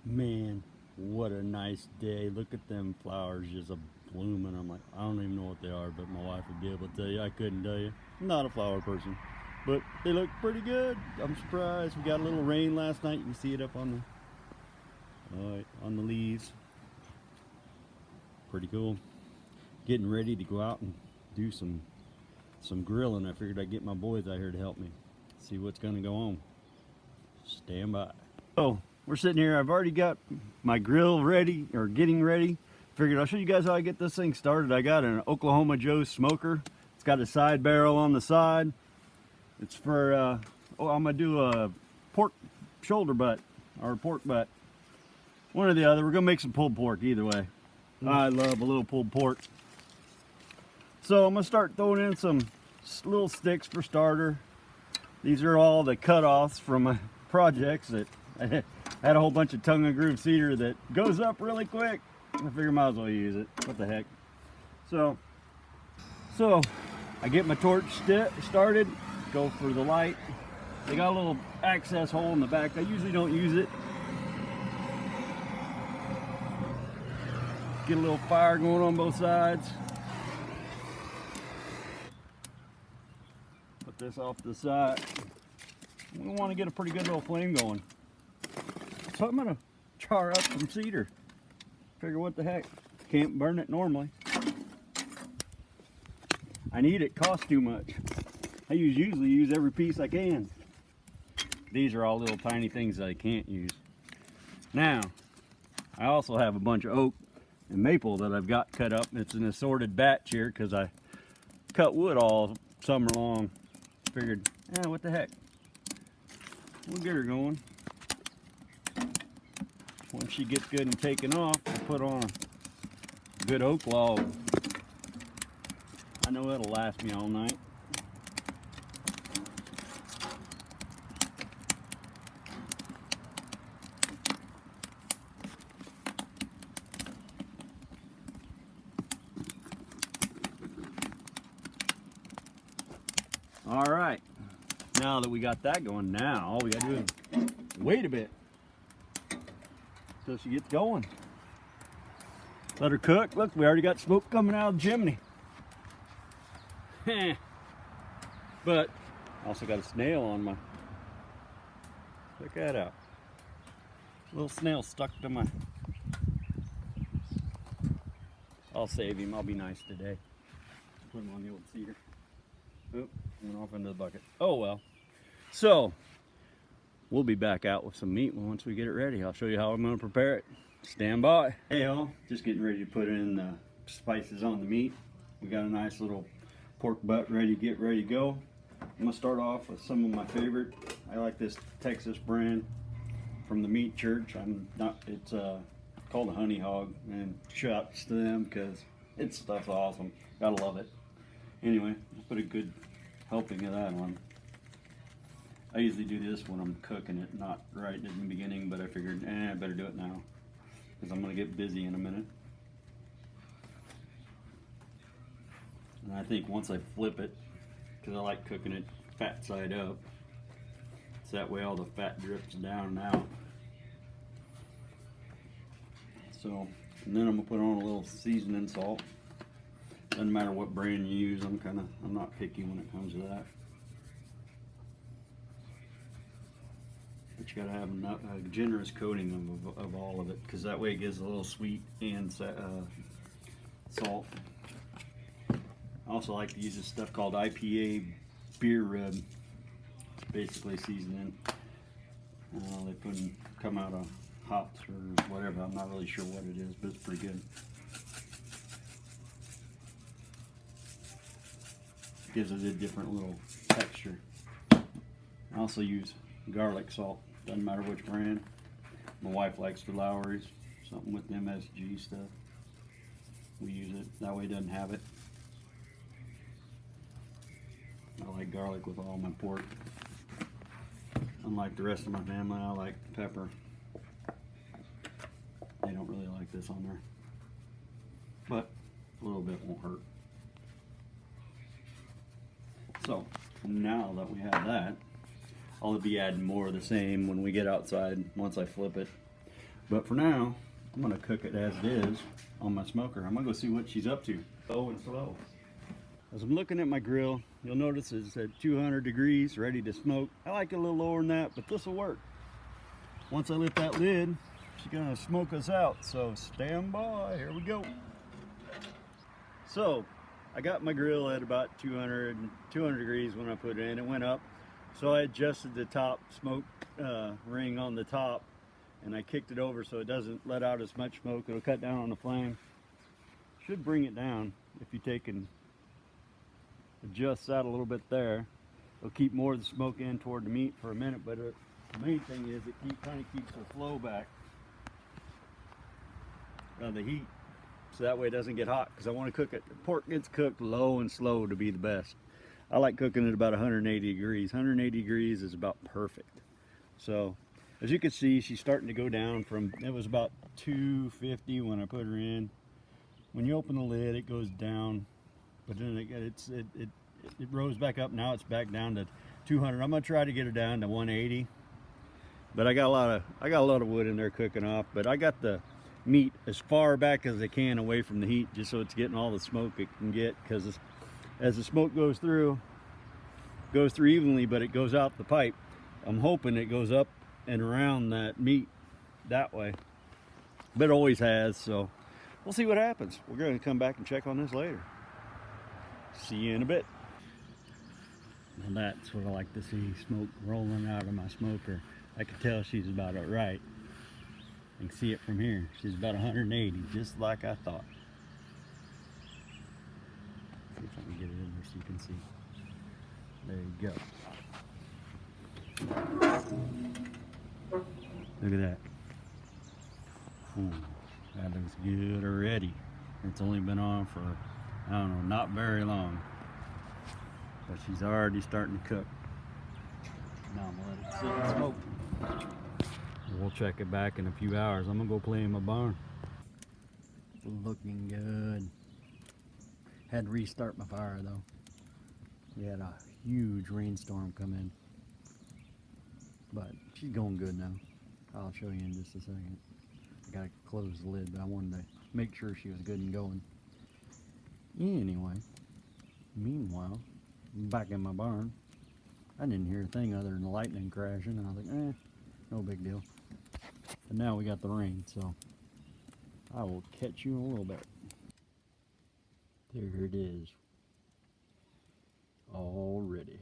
Man, what a nice day. Look at them flowers just a blooming. I'm like, I don't even know what they are, but my wife would be able to tell you. I couldn't tell you. I'm not a flower person. But they look pretty good. I'm surprised. We got a little rain last night. You can see it up on the leaves. Pretty cool. Getting ready to go out and do some grilling. I figured I'd get my boys out here to help me. See what's gonna go on. Stand by. Oh, we're sitting here. I've already got my grill ready, or getting ready. Figured I'll show you guys how I get this thing started. I got an Oklahoma Joe smoker. It's got a side barrel on the side. It's for, I'm gonna do a pork shoulder butt, or pork butt. One or the other. We're gonna make some pulled pork either way. I love a little pulled pork. So I'm gonna start throwing in some little sticks for starter. These are all the cutoffs from my projects that I had a whole bunch of tongue and groove cedar that goes up really quick. I figure I might as well use it. What the heck? So I get my torch started, go for the light. They got a little access hole in the back. I usually don't use it. Get a little fire going on both sides. Put this off to the side. We want to get a pretty good little flame going. So I'm gonna char up some cedar. Figure what the heck. Can't burn it normally. I need it, costs too much. I usually use every piece I can. These are all little tiny things that I can't use. Now, I also have a bunch of oak and maple that I've got cut up. It's an assorted batch here because I cut wood all summer long. Figured, what the heck. We'll get her going. Once she gets good and taken off, we'll put on a good oak log. I know it'll last me all night. All right, now that we got that going, now all we gotta do is wait a bit till she gets going. Let her cook. Look, we already got smoke coming out of the chimney. But I also got a snail on my, check that out. Little snail stuck to my, I'll save him. I'll be nice today. Put him on the old cedar. Oop, went off into the bucket. Oh well. So we'll be back out with some meat once we get it ready. I'll show you how I'm going to prepare it. Stand by. Hey all, just getting ready to put in the spices on the meat. We got a nice little pork butt ready to go. I'm going to start off with some of my favorite. I like this Texas brand from the Meat Church. It's called a Honey Hog, and shouts to them because stuff's awesome. Gotta love it. Anyway, I'll put a good helping of that on. I usually do this when I'm cooking it, not right in the beginning, but I figured, I better do it now because I'm going to get busy in a minute. And I think once I flip it, because I like cooking it fat side up, so that way all the fat drips down and out. So, and then I'm going to put on a little seasoning salt. Doesn't matter what brand you use, I'm not picky when it comes to that. But you gotta have a generous coating of all of it, because that way it gives a little sweet and salt. I also like to use this stuff called IPA beer rub. It's basically seasoning. They come out of hops or whatever. I'm not really sure what it is, but it's pretty good. Gives it a different little texture. I also use garlic salt. Doesn't matter which brand. My wife likes the Lowry's, something with the MSG stuff. We use it. That way it doesn't have it. I like garlic with all my pork. Unlike the rest of my family, I like pepper. They don't really like this on there. But a little bit won't hurt. So now that we have that, I'll be adding more of the same when we get outside once I flip it. But for now, I'm gonna cook it as it is on my smoker. I'm gonna go see what she's up to. Slow and slow. As I'm looking at my grill, you'll notice it's at 200 degrees, ready to smoke. I like it a little lower than that, but this will work. Once I lift that lid, she's gonna smoke us out. So stand by, here we go. So I got my grill at about 200 degrees when I put it in. It went up. So I adjusted the top smoke ring on the top, and I kicked it over so it doesn't let out as much smoke. It'll cut down on the flame. Should bring it down if you take and adjust that a little bit there. It'll keep more of the smoke in toward the meat for a minute, but the main thing is it kind of keeps the flow back of the heat, so that way it doesn't get hot, because I want to cook it. The pork gets cooked low and slow to be the best. I like cooking it about 180 degrees. 180 degrees is about perfect. So as you can see, she's starting to go down from, it was about 250 when I put her in. When you open the lid, it goes down, but then it rose back up. Now it's back down to 200. I'm gonna try to get her down to 180, but I got a lot of wood in there cooking off. But I got the meat as far back as I can away from the heat, just so it's getting all the smoke it can get, because as the smoke goes through evenly, but it goes out the pipe. I'm hoping it goes up and around that meat that way, but it always has. So we'll see what happens. We're going to come back and check on this later. See you in a bit. Well, that's what I like to see, smoke rolling out of my smoker. I can tell she's about right. You can see it from here. She's about 180, just like I thought. See if I can get it in there so you can see. There you go. Look at that. Ooh, that looks good already. It's only been on for, I don't know, not very long. But she's already starting to cook. Now I'm gonna let it sit and smoke. We'll check it back in a few hours. I'm gonna go play in my barn. Looking good. Had to restart my fire though. We had a huge rainstorm come in. But she's going good now. I'll show you in just a second. I gotta close the lid, but I wanted to make sure she was good and going. Anyway, meanwhile, I'm back in my barn. I didn't hear a thing other than the lightning crashing, and I was like, no big deal. But now we got the rain, so I will catch you in a little bit. There it is. All ready.